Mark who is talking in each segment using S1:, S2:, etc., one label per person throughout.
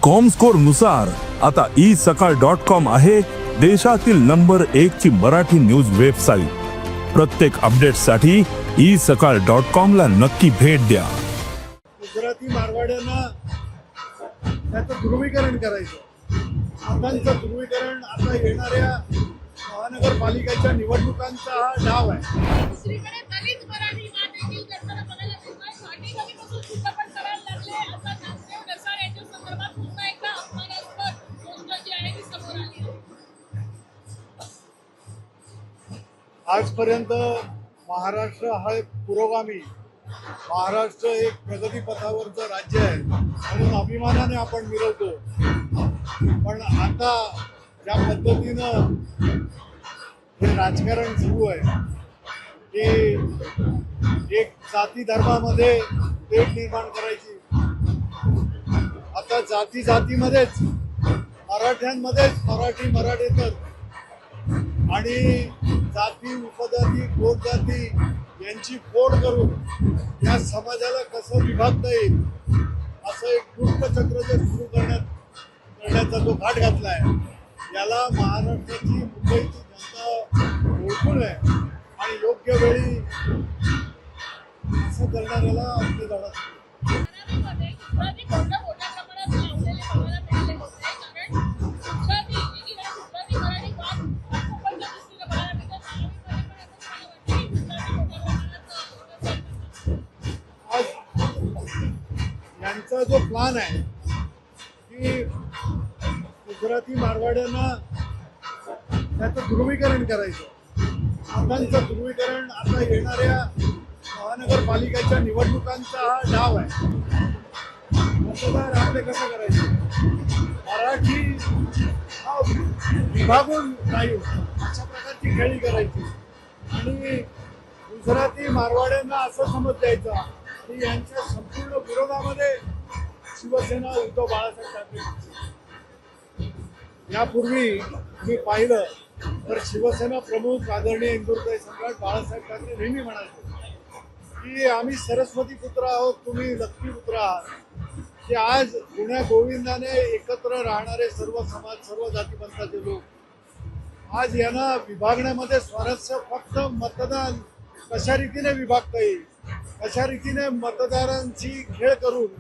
S1: Comscore नुसार आता isakal.com आहे देशातील नंबर 1 ची मराठी न्यूज वेबसाईट। प्रत्येक अपडेटसाठी isakal.com ला नक्की भेट द्या।
S2: गुजराती मारवाड्यांना त्याचं ध्रुवीकरण करायचं। मतांचं ध्रुवीकरण आता येणाऱ्या महानगरपालिकेच्या निवडणुकांचा हा डाव आहे।
S3: दुसरीकडे दलित मराठी वाद देखील करताना बघायला मिळतोय। भाटीगावीपासून चित्रपट करायला लागले आता नामदेव डसाळ यांच्या संदर्भात पुन्हा एकदा अपमानास्पद गोष्ट जी आहे ती समोर आली आहे।
S2: आजपर्यंत महाराष्ट्र हा एक पुरोगामी, महाराष्ट्र एक प्रगती पथावरचं राज्य आहे म्हणून अभिमानाने आपण मिरवतो। पण आता ज्या पद्धतीनं हे राजकारण सुरू आहे की एक जाती धर्मामध्ये तेढ निर्माण करायची, आता जाती जातीमध्येच मराठ्यांमध्येच मराठेतर आणि जाती उपजाती पोटजाती यांची फोड करून या समाजाला कसं विभागता येईल असं एक दुष्टचक्र जे सुरू करण्याचा जो घाट घातला आहे, याला महाराष्ट्राची मुंबईची जनता ओळखून आहे आणि योग्य वेळी असं करणाऱ्याला आपले धडा यांचा जो प्लान आहे की गुजराती मारवाड्यांना त्याचं ध्रुवीकरण करायचं। मतांचं ध्रुवीकरण आता येणाऱ्या महानगरपालिकेच्या निवडणुकांचा हा डाव आहे। मतदार आपले कसं करायचं, मराठी हा विभागून नाही अशा प्रकारची खेळी करायची आणि गुजराती मारवाड्यांना असं समज द्यायचा की यांच्या संपूर्ण विरोधामध्ये शिवसेना उद्धव बाळासाहेब ठाकरे। यापूर्वी मी पाहिलं तर शिवसेना प्रमुख आदरणीय इंदुरताई सम्राट बाळासाहेब ठाकरे नेहमी म्हणायचे की आम्ही सरस्वती पुत्र आहोत, तुम्ही लक्ष्मी पुत्र आहात। की आज गुण्या गोविंदाने एकत्र राहणारे सर्व समाज, सर्व जातीपंथाचे लोक आज यांना विभागण्यामध्ये स्वारस्य फक्त मतदान कशा रीतीने विभागता येईल, अशा रीतीने मतदारांची खेळ करून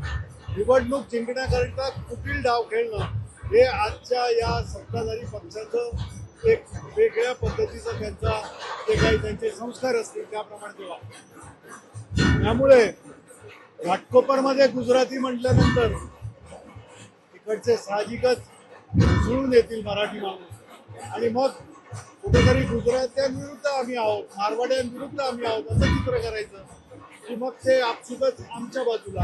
S2: निवडणूक जिंकण्याकरिता कुटील डाव खेळणं हे आजच्या या सत्ताधारी पक्षाचं एक वेगळ्या पद्धतीचं जे काही त्यांचे संस्कार असतील त्याप्रमाणे ते वागतात। त्यामुळे घाटकोपरमध्ये गुजराती म्हटल्यानंतर इकडचे साहजिकच जुळून येतील मराठी माणूस आणि मग कुठेतरी गुजरात्यांविरुद्ध आम्ही आहोत, मारवाड्यांविरुद्ध आम्ही आहोत असं चित्र करायचं की मग ते आपसुकच आमच्या बाजूला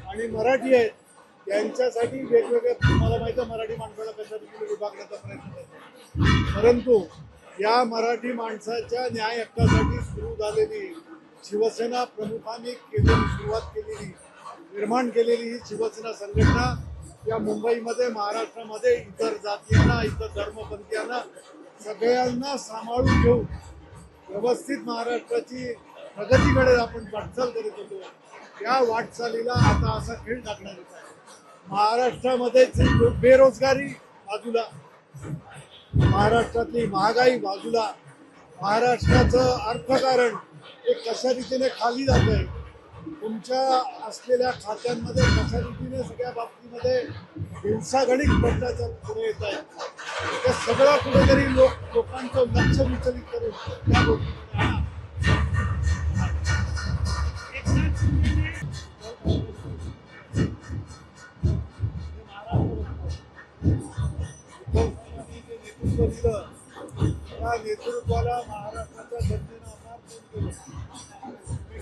S2: आणि मराठी आहेत यांच्यासाठी वेगवेगळ्या, तुम्हाला माहिती आहे मराठी माणसाला कशा रीतीने विभागण्याचा प्रयत्न करतो। परंतु या मराठी माणसाच्या न्याय हक्कासाठी सुरू झालेली शिवसेना प्रमुखांनी सुरुवात केलेली, निर्माण केलेली ही शिवसेना संघटना या मुंबईमध्ये, महाराष्ट्रामध्ये इतर जातीयांना, इतर धर्मपंथीयांना सगळ्यांना सांभाळून घेऊन व्यवस्थित महाराष्ट्राची प्रगतीकडे आपण वाटचाल करत होतो। या वाटचालीला आता असा खेळ टाकण्यात येत आहे। महाराष्ट्रामध्येच बेरोजगारी बाजूला, महाराष्ट्रातली महागाई बाजूला, महाराष्ट्राचं अर्थकारण हे कशा रीतीने खाली जात आहे, तुमच्या असलेल्या खात्यांमध्ये कशा रीतीने सगळ्या बाबतीमध्ये हिंसागणिक भ्रष्टाचार पुढे येत आहे, ते सगळं कुठेतरी लोकांचं लक्ष विचलित करून त्या गोष्टीकडे आणा। त्या नेतृत्वाला महाराष्ट्राच्या जनतेनं अपार प्रेम केलं।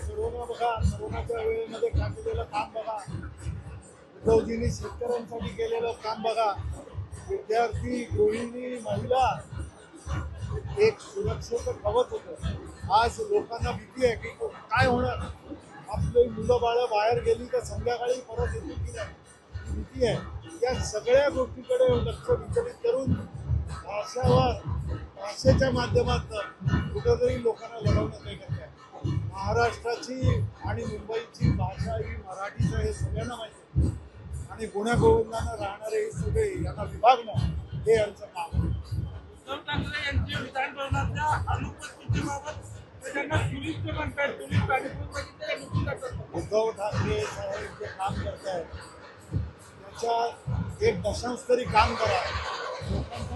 S2: करोना बघा, करोनाच्या वेळेमध्ये केलेलं काम बघा, उद्धवजींनी शेतकऱ्यांसाठी केलेलं काम बघा, विद्यार्थी, गृहिणी, महिला एक सुरक्षेचं कवच होतं। आज लोकांना भीती आहे की काय होणार, आपली मुलं बाळं बाहेर गेली तर संध्याकाळी परत येतील की नाही, भीती आहे। त्या सगळ्या गोष्टीकडे लक्ष विचलित करून भाषेच्या माध्यमातून कुठेतरी लोकांना लढवण्यात येत आहे। महाराष्ट्राची आणि मुंबईची भाषा ही मराठीच आहे हे सगळ्यांना माहिती आहे आणि गुण्यागोविंदानं राहणारे ही सगळे यांना विभागणं हे यांचं काम आहे.
S4: उद्धव ठाकरे यांच्या विधानभवनातल्या अनुपस्थितीबाबत ते त्यांना टुरिस्ट म्हणतात, टुरिस्ट आणि बघितले निघून जातात.
S2: उद्धव ठाकरे साहेब जे काम करत आहेत त्याच्या एक दशांश तरी काम करा. लोकांचा